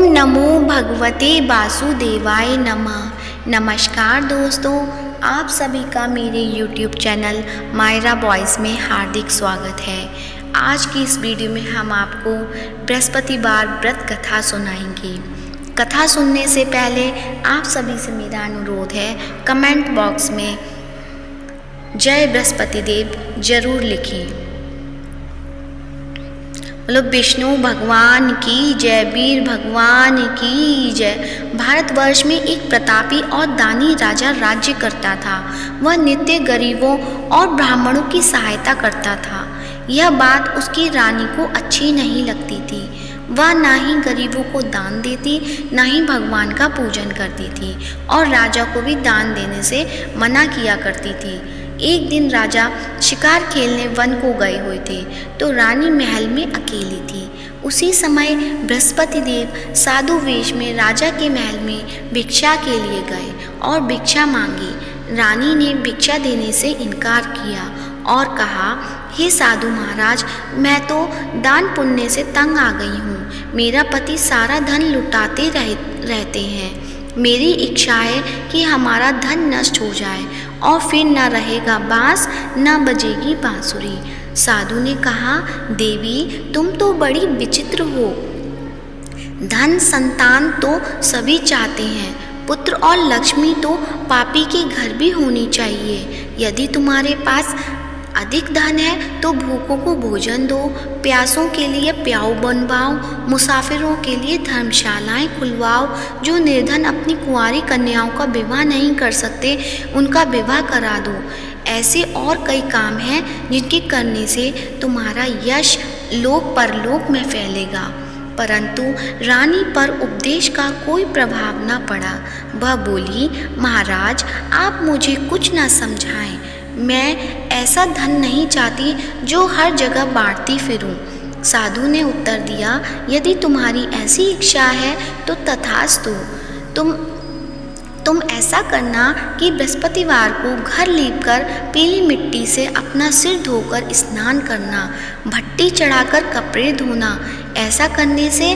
ओम नमो भगवते वासुदेवाय नमः। नमस्कार दोस्तों, आप सभी का मेरे YouTube चैनल मायरा बॉयज़ में हार्दिक स्वागत है। आज की इस वीडियो में हम आपको बृहस्पतिवार व्रत कथा सुनाएंगे। कथा सुनने से पहले आप सभी से मेरा अनुरोध है, कमेंट बॉक्स में जय बृहस्पति देव जरूर लिखें। बोलो विष्णु भगवान की जय, वीर भगवान की जय। भारतवर्ष में एक प्रतापी और दानी राजा राज्य करता था। वह नित्य गरीबों और ब्राह्मणों की सहायता करता था। यह बात उसकी रानी को अच्छी नहीं लगती थी। वह ना ही गरीबों को दान देती, ना ही भगवान का पूजन करती थी और राजा को भी दान देने से मना किया करती थी। एक दिन राजा शिकार खेलने वन को गए हुए थे तो रानी महल में अकेली थी। उसी समय बृहस्पति देव साधु वेश में राजा के महल में भिक्षा के लिए गए और भिक्षा मांगी। रानी ने भिक्षा देने से इनकार किया और कहा, हे साधु महाराज, मैं तो दान पुण्य से तंग आ गई हूँ। मेरा पति सारा धन लुटाते रहते हैं। मेरी इच्छा है कि हमारा धन नष्ट हो जाए और फिर न रहेगा बांस, न बजेगी बांसुरी। साधु ने कहा, देवी तुम तो बड़ी विचित्र हो। धन संतान तो सभी चाहते हैं, पुत्र और लक्ष्मी तो पापी के घर भी होनी चाहिए। यदि तुम्हारे पास अधिक धन है तो भूखों को भोजन दो, प्यासों के लिए प्याऊ बनवाओ, मुसाफिरों के लिए धर्मशालाएं खुलवाओ। जो निर्धन अपनी कुंवारी कन्याओं का विवाह नहीं कर सकते, उनका विवाह करा दो। ऐसे और कई काम हैं जिनके करने से तुम्हारा यश लोक परलोक में फैलेगा। परंतु रानी पर उपदेश का कोई प्रभाव न पड़ा। वह बोली, महाराज आप मुझे कुछ न समझाएं। मैं ऐसा धन नहीं चाहती जो हर जगह बांटती फिरूं। साधु ने उत्तर दिया, यदि तुम्हारी ऐसी इच्छा है तो तथास्तु। तुम ऐसा करना कि बृहस्पतिवार को घर लीपकर पीली मिट्टी से अपना सिर धोकर स्नान करना, भट्टी चढ़ाकर कपड़े धोना। ऐसा करने से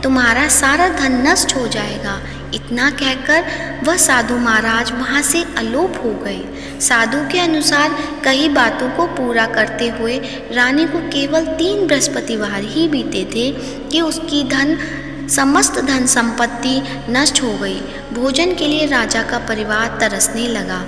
तुम्हारा सारा धन नष्ट हो जाएगा। इतना कहकर वह साधु महाराज वहाँ से अलोप हो गए। साधु के अनुसार कई बातों को पूरा करते हुए रानी को केवल 3 बृहस्पतिवार ही बीते थे कि उसकी समस्त धन संपत्ति नष्ट हो गई। भोजन के लिए राजा का परिवार तरसने लगा।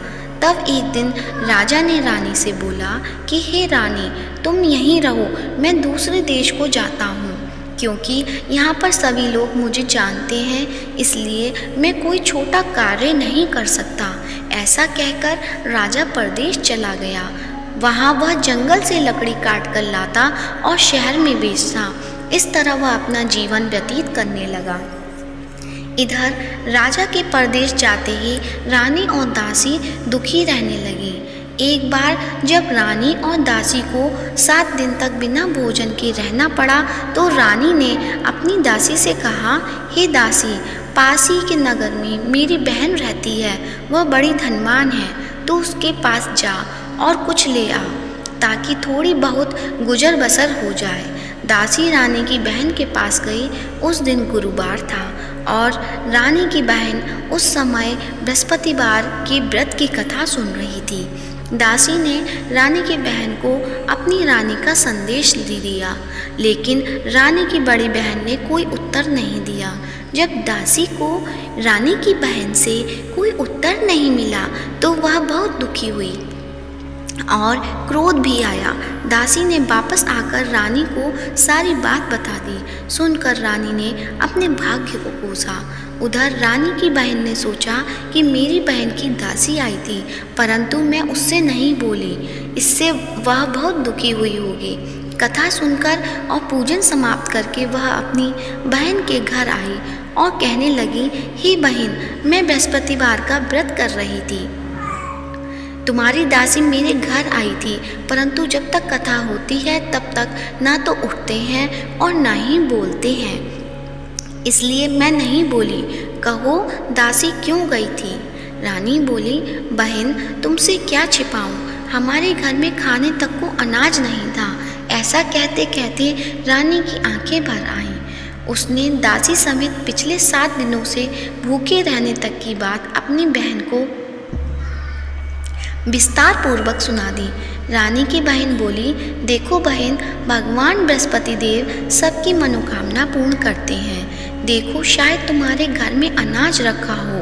तब एक दिन राजा ने रानी से बोला कि हे रानी, तुम यहीं रहो, मैं दूसरे देश को जाता हूँ, क्योंकि यहाँ पर सभी लोग मुझे जानते हैं, इसलिए मैं कोई छोटा कार्य नहीं कर सकता। ऐसा कहकर राजा परदेश चला गया। वहाँ वह जंगल से लकड़ी काट कर लाता और शहर में बेचता। इस तरह वह अपना जीवन व्यतीत करने लगा। इधर राजा के परदेश जाते ही रानी और दासी दुखी रहने लगी। एक बार जब रानी और दासी को 7 दिन तक बिना भोजन के रहना पड़ा तो रानी ने अपनी दासी से कहा, हे दासी, पास ही के नगर में मेरी बहन रहती है, वह बड़ी धनवान है, तो उसके पास जा और कुछ ले आ ताकि थोड़ी बहुत गुजर बसर हो जाए। दासी रानी की बहन के पास गई। उस दिन गुरुवार था और रानी की बहन उस समय बृहस्पतिवार के व्रत की कथा सुन रही थी। दासी ने रानी की बहन को अपनी रानी का संदेश दे दिया, लेकिन रानी की बड़ी बहन ने कोई उत्तर नहीं दिया। जब दासी को रानी की बहन से कोई उत्तर नहीं मिला तो वह बहुत दुखी हुई और क्रोध भी आया। दासी ने वापस आकर रानी को सारी बात बता दी। सुनकर रानी ने अपने भाग्य को कोसा। उधर रानी की बहन ने सोचा कि मेरी बहन की दासी आई थी, परंतु मैं उससे नहीं बोली, इससे वह बहुत दुखी हुई होगी। कथा सुनकर और पूजन समाप्त करके वह अपनी बहन के घर आई और कहने लगी, हे बहन, मैं बृहस्पतिवार का व्रत कर रही थी। तुम्हारी दासी मेरे घर आई थी, परंतु जब तक कथा होती है तब तक ना तो उठते हैं और ना ही बोलते हैं, इसलिए मैं नहीं बोली। कहो दासी क्यों गई थी? रानी बोली, बहन तुमसे क्या छिपाऊं, हमारे घर में खाने तक को अनाज नहीं था। ऐसा कहते कहते रानी की आंखें भर आईं। उसने दासी समेत पिछले 7 दिनों से भूखे रहने तक की बात अपनी बहन को विस्तार पूर्वक सुना दी। रानी की बहन बोली, देखो बहन, भगवान बृहस्पति देव सबकी मनोकामना पूर्ण करते हैं। देखो, शायद तुम्हारे घर में अनाज रखा हो।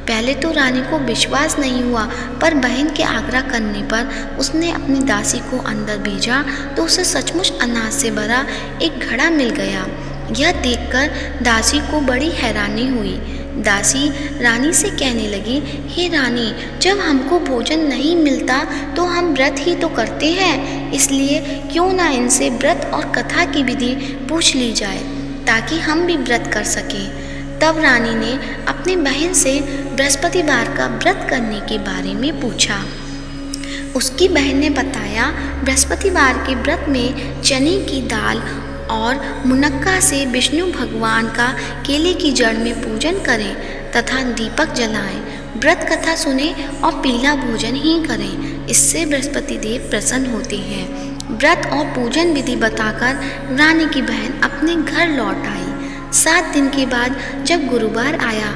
पहले तो रानी को विश्वास नहीं हुआ, पर बहन के आग्रह करने पर उसने अपनी दासी को अंदर भेजा तो उसे सचमुच अनाज से भरा एक घड़ा मिल गया। यह देखकर दासी को बड़ी हैरानी हुई। दासी रानी से कहने लगी, हे रानी, जब हमको भोजन नहीं मिलता तो हम व्रत ही तो करते हैं, इसलिए क्यों ना इनसे व्रत और कथा की विधि पूछ ली जाए ताकि हम भी व्रत कर सकें। तब रानी ने अपनी बहन से बृहस्पतिवार का व्रत करने के बारे में पूछा। उसकी बहन ने बताया, बृहस्पतिवार के व्रत में चने की दाल और मुनक्का से विष्णु भगवान का केले की जड़ में पूजन करें तथा दीपक जलाएं, व्रत कथा सुने और पीला भोजन ही करें। इससे बृहस्पति देव प्रसन्न होते हैं। व्रत और पूजन विधि बताकर रानी की बहन अपने घर लौट आई। 7 दिन के बाद जब गुरुवार आया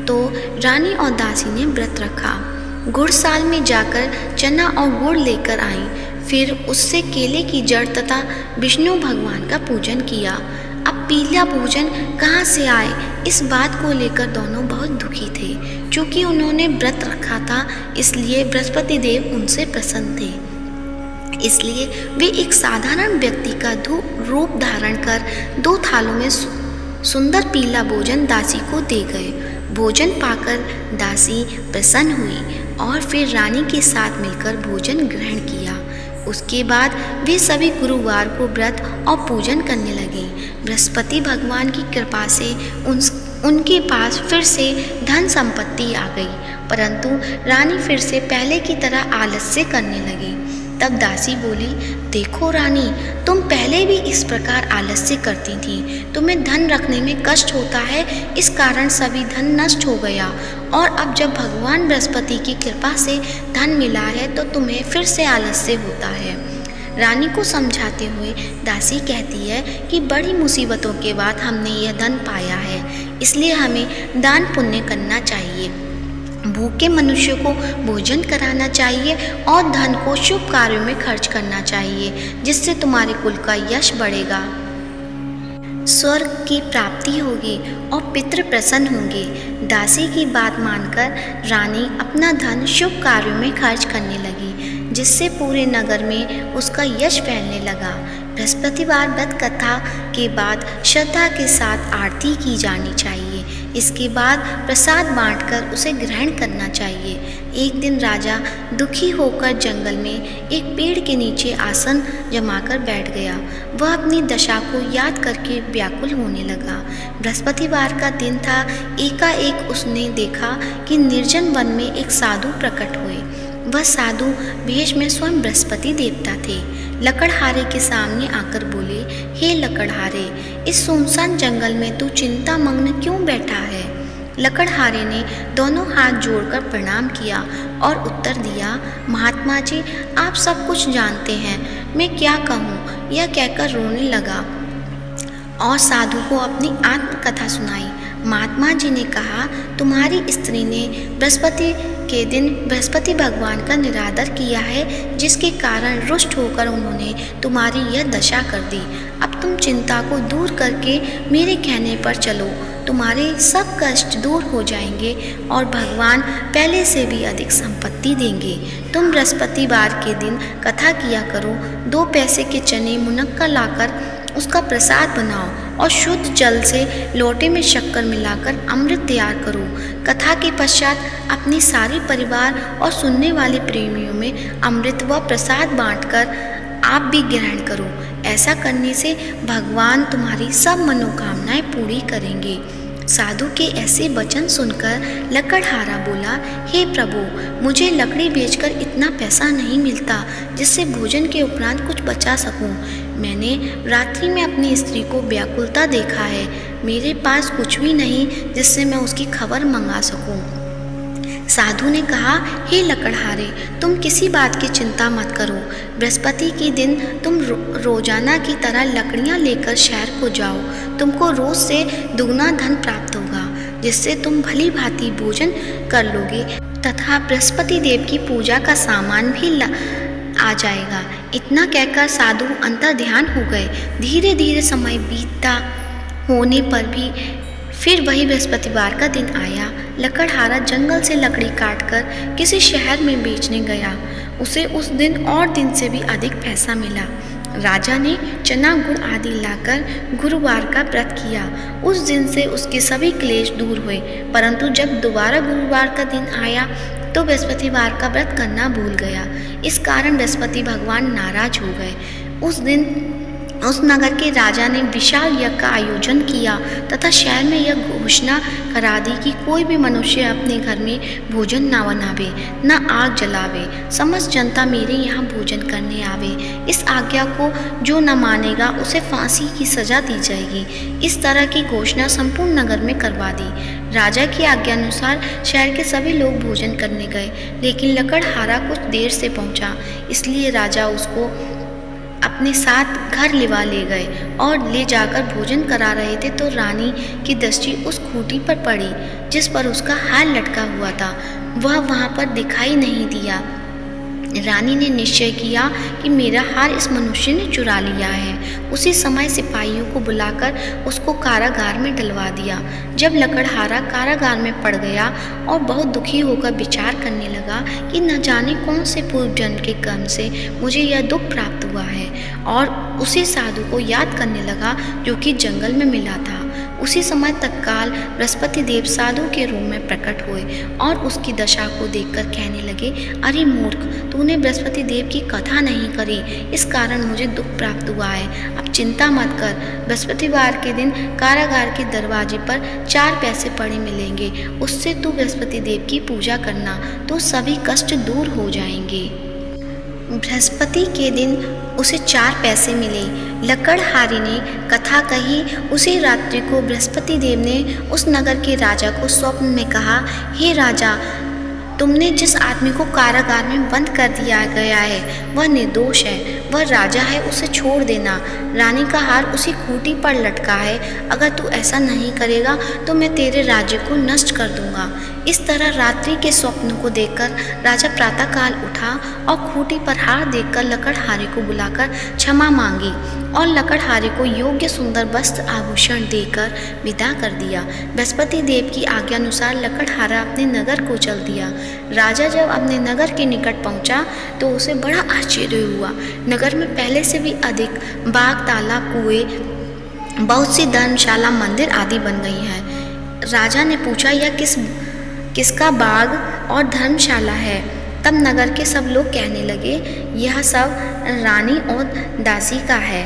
तो रानी और दासी ने व्रत रखा। गुड़साल में जाकर चना और गुड़ लेकर आई, फिर उससे केले की जड़ तथा विष्णु भगवान का पूजन किया। अब पीला भोजन कहाँ से आए, इस बात को लेकर दोनों बहुत दुखी थे। क्योंकि उन्होंने व्रत रखा था, इसलिए बृहस्पति देव उनसे प्रसन्न थे। इसलिए वे एक साधारण व्यक्ति का रूप धारण कर 2 थालों में सुंदर पीला भोजन दासी को दे गए। भोजन पाकर दासी प्रसन्न हुई और फिर रानी के साथ मिलकर भोजन ग्रहण किया। उसके बाद वे सभी गुरुवार को व्रत और पूजन करने लगे। बृहस्पति भगवान की कृपा से उनके पास फिर से धन संपत्ति आ गई, परंतु रानी फिर से पहले की तरह आलस्य करने लगी। तब दासी बोली, देखो रानी, तुम पहले भी इस प्रकार आलस्य करती थी। तुम्हें धन रखने में कष्ट होता है, इस कारण सभी धन नष्ट हो गया, और अब जब भगवान बृहस्पति की कृपा से धन मिला है तो तुम्हें फिर से आलस्य होता है। रानी को समझाते हुए दासी कहती है कि बड़ी मुसीबतों के बाद हमने यह धन पाया है, इसलिए हमें दान पुण्य करना चाहिए, भूखे मनुष्य को भोजन कराना चाहिए और धन को शुभ कार्यों में खर्च करना चाहिए, जिससे तुम्हारे कुल का यश बढ़ेगा, स्वर्ग की प्राप्ति होगी और पितृ प्रसन्न होंगे। दासी की बात मानकर रानी अपना धन शुभ कार्यों में खर्च करने लगी, जिससे पूरे नगर में उसका यश फैलने लगा। बृहस्पतिवार व्रत कथा के बाद श्रद्धा के साथ आरती की जानी चाहिए। इसके बाद प्रसाद बांटकर उसे ग्रहण करना चाहिए। एक दिन राजा दुखी होकर जंगल में एक पेड़ के नीचे आसन जमाकर बैठ गया। वह अपनी दशा को याद करके व्याकुल होने लगा। बृहस्पतिवार का दिन था। एकाएक उसने देखा कि निर्जन वन में एक साधु प्रकट हुए। वह साधु वेश में स्वयं बृहस्पति देवता थे। लकड़हारे के सामने आकर बोले, हे लकड़हारे, इस सुनसान जंगल में तू चिंता मग्न क्यों बैठा है? लकड़हारे ने दोनों हाथ जोड़कर प्रणाम किया और उत्तर दिया, महात्मा जी, आप सब कुछ जानते हैं, मैं क्या कहूँ? यह कहकर रोने लगा और साधु को अपनी आत्मकथा सुनाई। महात्मा जी ने कहा, तुम्हारी स्त्री ने बृहस्पति के दिन बृहस्पति भगवान का निरादर किया है, जिसके कारण रुष्ट होकर उन्होंने तुम्हारी यह दशा कर दी। अब तुम चिंता को दूर करके मेरे कहने पर चलो, तुम्हारे सब कष्ट दूर हो जाएंगे और भगवान पहले से भी अधिक संपत्ति देंगे। तुम बृहस्पतिवार के दिन कथा किया करो। 2 पैसे के चने मुनक्का लाकर उसका प्रसाद बनाओ और शुद्ध जल से लोटे में शक्कर मिलाकर अमृत तैयार करो। कथा के पश्चात अपने सारे परिवार और सुनने वाले प्रेमियों में अमृत व प्रसाद बांटकर आप भी ग्रहण करो। ऐसा करने से भगवान तुम्हारी सब मनोकामनाएं पूरी करेंगे। साधु के ऐसे वचन सुनकर लकड़हारा बोला, हे प्रभु, मुझे लकड़ी बेचकर इतना पैसा नहीं मिलता जिससे भोजन के उपरांत कुछ बचा सकूं। मैंने रात्रि में अपनी स्त्री को व्याकुलता देखा है। मेरे पास कुछ भी नहीं जिससे मैं उसकी खबर मंगा सकूं। साधु ने कहा, हे लकड़हारे, तुम किसी बात की चिंता मत करो। बृहस्पति के दिन तुम रोजाना की तरह लकड़ियां लेकर शहर को जाओ। तुमको रोज से दुगना धन प्राप्त होगा, जिससे तुम भली भांति भोजन कर लोगे तथा बृहस्पति देव की पूजा का सामान भी आ जाएगा। इतना कहकर साधु अंतर ध्यान हो गए। धीरे धीरे समय बीतता होने पर भी फिर वही बृहस्पतिवार का दिन आया। लकड़हारा जंगल से लकड़ी काटकर किसी शहर में बेचने गया। उसे उस दिन और दिन से भी अधिक पैसा मिला। राजा ने चना गुड़ आदि लाकर गुरुवार का व्रत किया। उस दिन से उसके सभी क्लेश दूर हुए। परंतु जब दोबारा गुरुवार का दिन आया तो बृहस्पतिवार का व्रत करना भूल गया। इस कारण बृहस्पति भगवान नाराज हो गए। उस दिन उस नगर के राजा ने विशाल यज्ञ का आयोजन किया तथा शहर में यह घोषणा करा दी कि कोई भी मनुष्य अपने घर में भोजन न बनावे, न आग जलावे। समस्त जनता मेरे यहाँ भोजन करने आवे। इस आज्ञा को जो न मानेगा उसे फांसी की सजा दी जाएगी। इस तरह की घोषणा संपूर्ण नगर में करवा दी। राजा की आज्ञा अनुसार शहर के सभी लोग भोजन करने गए, लेकिन लकड़हारा कुछ देर से पहुंचा। इसलिए राजा उसको अपने साथ घर लिवा ले गए और ले जाकर भोजन करा रहे थे तो रानी की दृष्टि उस खूंटी पर पड़ी जिस पर उसका हार लटका हुआ था। वह वहां पर दिखाई नहीं दिया। रानी ने निश्चय किया कि मेरा हार इस मनुष्य ने चुरा लिया है। उसी समय सिपाहियों को बुलाकर उसको कारागार में डलवा दिया। जब लकड़हारा कारागार में पड़ गया और बहुत दुखी होकर विचार करने लगा कि न जाने कौन से पूर्व जन्म के कर्म से मुझे यह दुख प्राप्त हुआ है, और उसी साधु को याद करने लगा जो कि जंगल में मिला था। उसी समय तत्काल बृहस्पति देव साधु के रूप में प्रकट हुए और उसकी दशा को देखकर कहने लगे, अरे मूर्ख, तूने बृहस्पति देव की कथा नहीं करी, इस कारण मुझे दुख प्राप्त हुआ है। अब चिंता मत कर। बृहस्पतिवार के दिन कारागार के दरवाजे पर 4 पैसे पड़े मिलेंगे। उससे तू बृहस्पति देव की पूजा करना तो सभी कष्ट दूर हो जाएंगे। बृहस्पति के दिन उसे 4 पैसे मिले। लकड़हारे ने कथा कही। उसी रात्रि को बृहस्पति देव ने उस नगर के राजा को स्वप्न में कहा, हे राजा, तुमने जिस आदमी को कारागार में बंद कर दिया गया है वह निर्दोष है, वह राजा है, उसे छोड़ देना। रानी का हार उसी खूंटी पर लटका है। अगर तू ऐसा नहीं करेगा तो मैं तेरे राज्य को नष्ट कर दूंगा। इस तरह रात्रि के स्वप्न को देखकर राजा प्रातःकाल उठा और खूंटी पर हार देखकर लकड़हारे को बुलाकर क्षमा मांगी और लकड़हारे को योग्य सुंदर वस्त्र आभूषण देकर विदा कर दिया। बृहस्पति देव की आज्ञा अनुसार लकड़हारा अपने नगर को चल दिया। राजा जब अपने नगर के निकट पहुंचा तो उसे बड़ा आश्चर्य हुआ। नगर में पहले से भी अधिक बाग, तालाब, कुएं, बहुत सी धर्मशाला, मंदिर आदि बन गई हैं। राजा ने पूछा, यह किसका बाग और धर्मशाला है? तब नगर के सब लोग कहने लगे, यह सब रानी और दासी का है।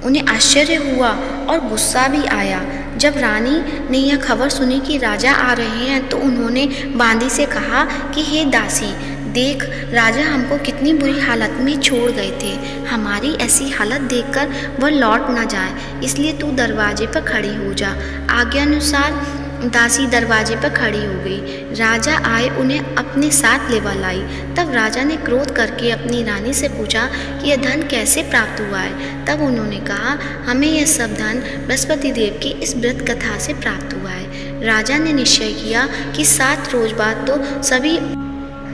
उन्हें आश्चर्य हुआ और गुस्सा भी आया। जब रानी ने यह खबर सुनी कि राजा आ रहे हैं तो उन्होंने बांदी से कहा कि हे दासी, देख, राजा हमको कितनी बुरी हालत में छोड़ गए थे। हमारी ऐसी हालत देखकर वह लौट ना जाए, इसलिए तू दरवाजे पर खड़ी हो जा। आज्ञानुसार दासी दरवाजे पर खड़ी हो गई। राजा आए, उन्हें अपने साथ लेवा लाई। तब राजा ने क्रोध करके अपनी रानी से पूछा कि यह धन कैसे प्राप्त हुआ है। तब उन्होंने कहा, हमें यह सब धन बृहस्पति देव की इस व्रत कथा से प्राप्त हुआ है। राजा ने निश्चय किया कि 7 रोज बाद तो सभी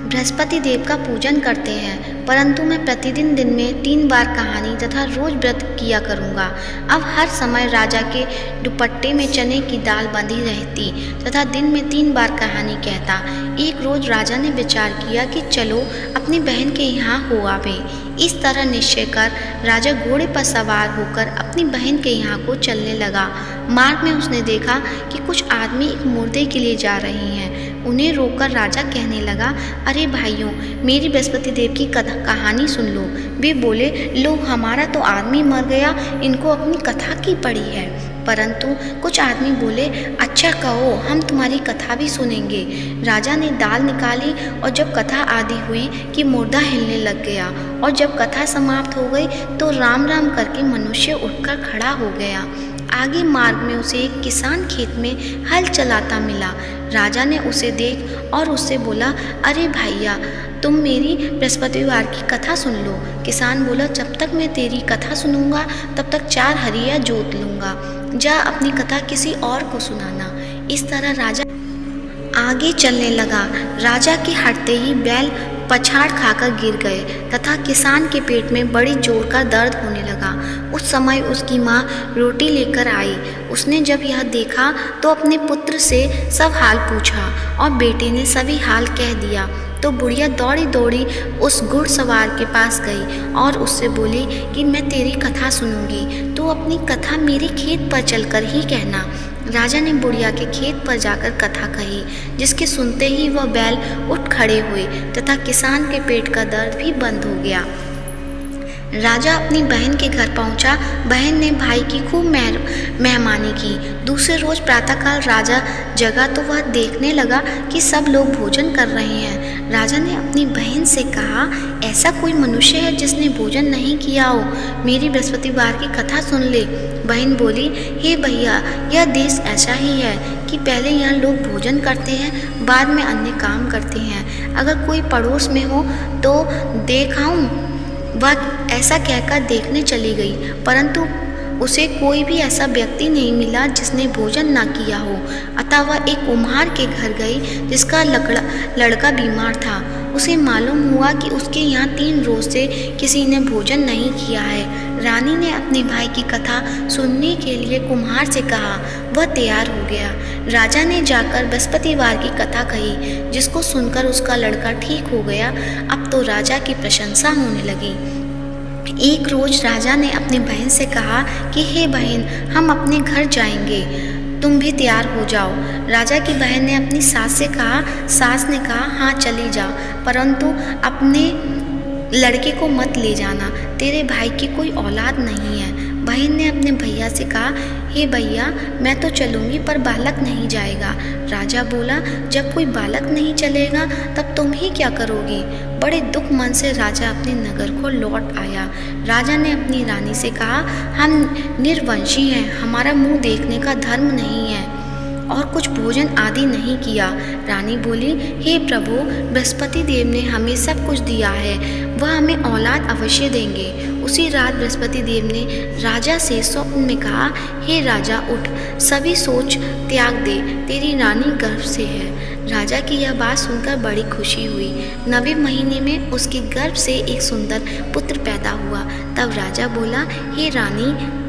बृहस्पति देव का पूजन करते हैं, परंतु मैं प्रतिदिन दिन में 3 बार कहानी तथा रोज व्रत किया करूँगा। अब हर समय राजा के दुपट्टे में चने की दाल बंधी रहती तथा दिन में 3 बार कहानी कहता। एक रोज राजा ने विचार किया कि चलो अपनी बहन के यहाँ हो आवे। इस तरह निश्चय कर राजा घोड़े पर सवार होकर अपनी बहन के यहाँ को चलने लगा। मार्ग में उसने देखा कि कुछ आदमी एक मुर्दे के लिए जा रहे हैं। उन्हें रोककर राजा कहने लगा, अरे भाइयों, मेरी बृहस्पति देव की कहानी सुन लो। वे बोले, लो, हमारा तो आदमी मर गया, इनको अपनी कथा की पड़ी है। परंतु कुछ आदमी बोले, अच्छा कहो, हम तुम्हारी कथा भी सुनेंगे। राजा ने दाल निकाली और जब कथा आदि हुई कि मुर्दा हिलने लग गया, और जब कथा समाप्त हो गई तो राम राम करके मनुष्य उठकर खड़ा हो गया। आगे मार्ग में उसे एक किसान खेत में हल चलाता मिला। राजा ने उसे देख और उससे बोला, अरे भैया, तुम मेरी बृहस्पतिवार की कथा सुन लो। किसान बोला, जब तक मैं तेरी कथा सुनूंगा तब तक 4 हरिया जोत लूँगा। जा अपनी कथा किसी और को सुनाना। इस तरह राजा आगे चलने लगा। राजा के हटते ही बैल पछाड़ खाकर गिर गए तथा किसान के पेट में बड़ी जोर का दर्द होने लगा। उस समय उसकी माँ रोटी लेकर आई। उसने जब यह देखा तो अपने पुत्र से सब हाल पूछा और बेटे ने सभी हाल कह दिया। तो बुढ़िया दौड़ी दौड़ी उस घुड़सवार के पास गई और उससे बोली कि मैं तेरी कथा सुनूंगी, तो अपनी कथा मेरे खेत पर चलकर ही कहना। राजा ने बुढ़िया के खेत पर जाकर कथा कही, जिसके सुनते ही वह बैल उठ खड़े हुए तथा किसान के पेट का दर्द भी बंद हो गया। राजा अपनी बहन के घर पहुंचा। बहन ने भाई की खूब मेहमानी की। दूसरे रोज प्रातःकाल राजा जगा तो वह देखने लगा कि सब लोग भोजन कर रहे हैं। राजा ने अपनी बहन से कहा, ऐसा कोई मनुष्य है जिसने भोजन नहीं किया हो? मेरी बृहस्पतिवार की कथा सुन ले। बहन बोली, हे भैया, यह देश ऐसा ही है कि पहले यहाँ लोग भोजन करते हैं, बाद में अन्य काम करते हैं। अगर कोई पड़ोस में हो तो देख आऊं। वह ऐसा कहकर देखने चली गई, परंतु उसे कोई भी ऐसा व्यक्ति नहीं मिला जिसने भोजन ना किया हो। अतः वह एक कुम्हार के घर गई जिसका लड़का बीमार था। उसे मालूम हुआ कि उसके यहाँ 3 रोज से किसी ने भोजन नहीं किया है। रानी ने अपने भाई की कथा सुनने के लिए कुम्हार से कहा। वह तैयार हो गया। राजा ने जाकर बृहस्पतिवार की कथा कही, जिसको सुनकर उसका लड़का ठीक हो गया। अब तो राजा की प्रशंसा होने लगी। एक रोज राजा ने अपनी बहन से कहा कि हे बहन, हम अपने घर जाएंगे, तुम भी तैयार हो जाओ। राजा की बहन ने अपनी सास से कहा। सास ने कहा, हाँ चली जा, परंतु अपने लड़के को मत ले जाना, तेरे भाई की कोई औलाद नहीं है। बहन ने अपने भैया से कहा, हे भैया, मैं तो चलूँगी पर बालक नहीं जाएगा। राजा बोला, जब कोई बालक नहीं चलेगा तब तुम ही क्या करोगी? बड़े दुख मन से राजा अपने नगर को लौट आया। राजा ने अपनी रानी से कहा, हम निर्वंशी हैं, हमारा मुंह देखने का धर्म नहीं है और कुछ भोजन आदि नहीं किया। रानी बोली, हे प्रभु, बृहस्पति देव ने हमें सब कुछ दिया है, वह हमें औलाद अवश्य देंगे। उसी रात बृहस्पति देव ने राजा से स्वप्न में कहा, हे राजा, उठ, सभी सोच त्याग दे, तेरी रानी गर्भ से है। राजा की यह बात सुनकर बड़ी खुशी हुई। 9वें महीने में उसके गर्भ से एक सुंदर पुत्र पैदा हुआ। तब राजा बोला, हे रानी,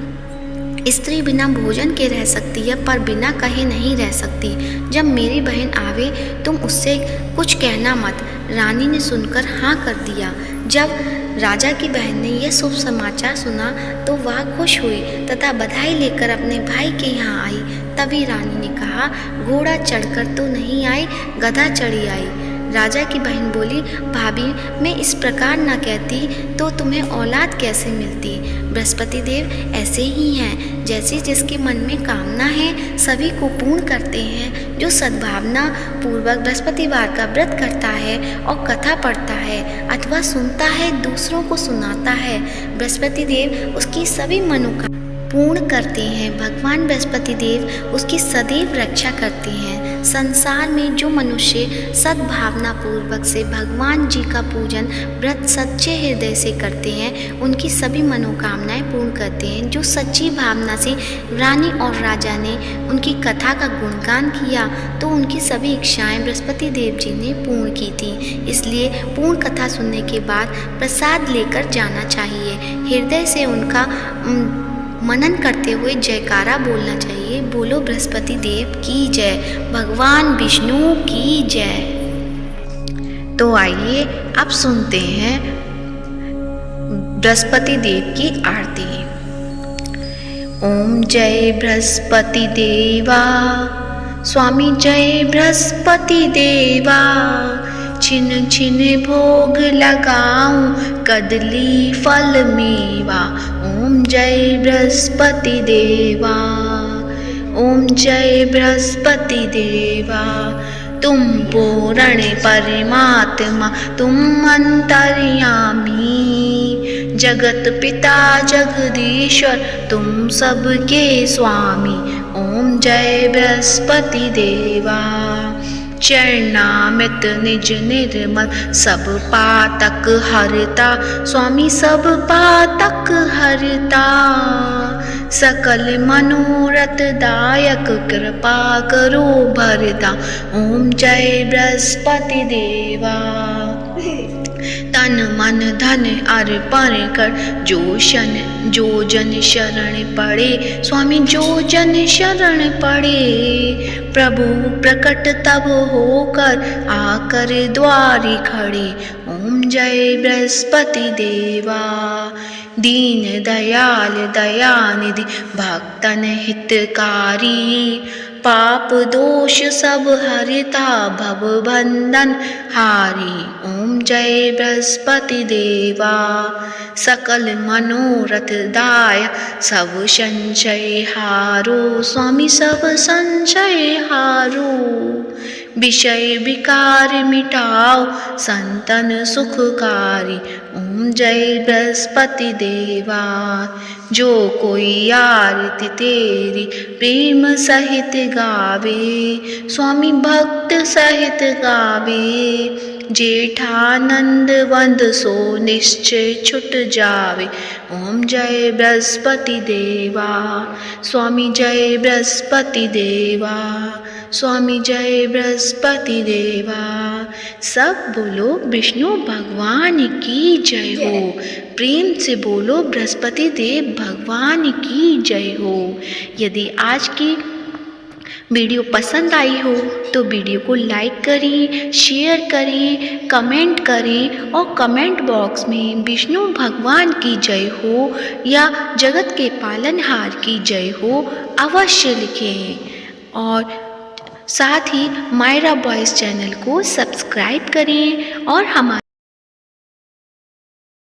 स्त्री बिना भोजन के रह सकती है पर बिना कहे नहीं रह सकती। जब मेरी बहन आवे तुम उससे कुछ कहना मत। रानी ने सुनकर हाँ कर दिया। जब राजा की बहन ने यह शुभ समाचार सुना तो वह खुश हुई तथा बधाई लेकर अपने भाई के यहाँ आई। तभी रानी ने कहा, घोड़ा चढ़कर तो नहीं आई, गधा चढ़ी आई। राजा की बहन बोली, भाभी, मैं इस प्रकार न कहती तो तुम्हें औलाद कैसे मिलती? बृहस्पति देव ऐसे ही हैं, जैसे जिसके मन में कामना है सभी को पूर्ण करते हैं। जो सद्भावना पूर्वक बृहस्पतिवार का व्रत करता है और कथा पढ़ता है अथवा सुनता है, दूसरों को सुनाता है, बृहस्पति देव उसकी सभी मनोकामना पूर्ण करते हैं। भगवान बृहस्पति देव उसकी सदैव रक्षा करते हैं। संसार में जो मनुष्य सद्भावना पूर्वक से भगवान जी का पूजन व्रत सच्चे हृदय से करते हैं, उनकी सभी मनोकामनाएं पूर्ण करते हैं। जो सच्ची भावना से रानी और राजा ने उनकी कथा का गुणगान किया तो उनकी सभी इच्छाएं बृहस्पति देव जी ने पूर्ण की थी। इसलिए पूर्ण कथा सुनने के बाद प्रसाद लेकर जाना चाहिए। हृदय से उनका मनन करते हुए जयकारा बोलना चाहिए। बोलो बृहस्पति देव की जय, भगवान विष्णु की जय। तो आइए अब सुनते हैं बृहस्पति देव की आरती। ओम जय बृहस्पति देवा, स्वामी जय बृहस्पति देवा। छिन छिन भोग लगाऊं, कदली फल मेवा। ओम जय बृहस्पति देवा, ओम जय बृहस्पति देवा। तुम पूर्ण परमात्मा, तुम अंतर्यामी, जगत पिता जगदीश्वर तुम सबके स्वामी, ओम जय बृहस्पति देवा। चरणामृत निज निर्मल सब पातक हरता, स्वामी सब पातक हरता। सकल मनोरथ दायक कृपा करो भरता, ओम जय बृहस्पति देवा। तन मन धन अर्पण कर जो जन शरण पड़े, स्वामी जो जन शरण पड़े। प्रभु प्रकट तब होकर आकर द्वारी खड़े, ओम जय बृहस्पति देवा। दीन दयाल दयानिधि भक्तन हितकारी, पाप दोष सब हरता भव बंधन हारी, ओम जय बृहस्पति देवा। सकल मनोरथ दाय सब संशय हारो, स्वामी सब संशय हारो। विषय विकार मिटाओ संतन सुखकारी, ओम जय बृहस्पति देवा। जो कोई आरती तेरी प्रेम सहित गावे, स्वामी भक्त सहित गावे। जेठानंद वंद सो निश्चय छुट जावे, ओम जय बृहस्पति देवा। स्वामी जय बृहस्पति देवा, स्वामी जय बृहस्पति देवा। सब बोलो विष्णु भगवान की जय हो। प्रेम से बोलो बृहस्पति देव भगवान की जय हो। यदि आज की वीडियो पसंद आई हो तो वीडियो को लाइक करें, शेयर करें, कमेंट करें और कमेंट बॉक्स में विष्णु भगवान की जय हो या जगत के पालनहार की जय हो अवश्य लिखें। और साथ ही मायरा बॉयज़ चैनल को सब्सक्राइब करें और हमारे